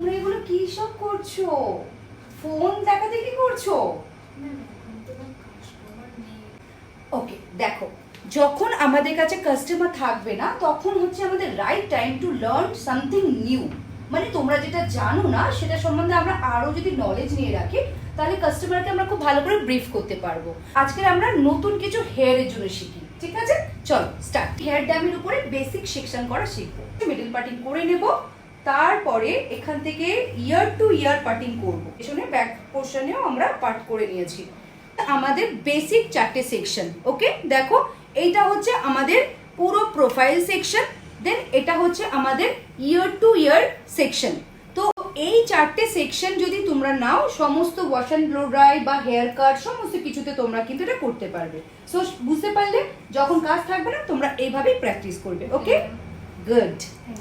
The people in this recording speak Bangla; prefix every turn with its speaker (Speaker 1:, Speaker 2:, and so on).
Speaker 1: তোমরা এগুলো কি সব করছো? ফোন দেখাদেখি করছো? ওকে দেখো, যখন আমাদের কাছে কাস্টমার থাকবে না তখন হচ্ছে আমাদের right time to learn something new. মানে তোমরা যেটা জানো না সেটা সম্বন্ধে আমরা আরো যদি নলেজ নিয়ে রাখি তাহলে কাস্টমারকে আমরা খুব ভালো করে ব্রিফ করতে পারবো। আজকে আমরা নতুন কিছু হেয়ারের জন্য শিখি, ঠিক আছে? চলো স্টার্ট। হেয়ার ড্যামের উপরে বেসিক সেকশন করা শিখবো। মিডল পার্টিং করে নেব, তারপরে এখান থেকে ইয়ার টু ইয়ার পার্টিং করবো। পেছনে ব্যাক পোর্শনেও আমরা পার্ট করে নিয়েছি। আমাদের বেসিক 4টে সেকশন। ওকে দেখো, এইটা হচ্ছে আমাদের পুরো প্রোফাইল সেকশন, দেন এটা হচ্ছে আমাদের ইয়ার টু ইয়ার সেকশন। তো এই 4টে সেকশন যদি তোমরা নাও, সমস্ত ওয়াশ অ্যান্ড ব্লো ড্রাই বা হেয়ার কাট সমস্ত কিছুতে তোমরা কিন্তু এটা করতে পারবে। সো বুঝতে পারলে, যখন কাজ থাকবে না তোমরা এইভাবেই প্র্যাকটিস করবে। ওকে, গুড।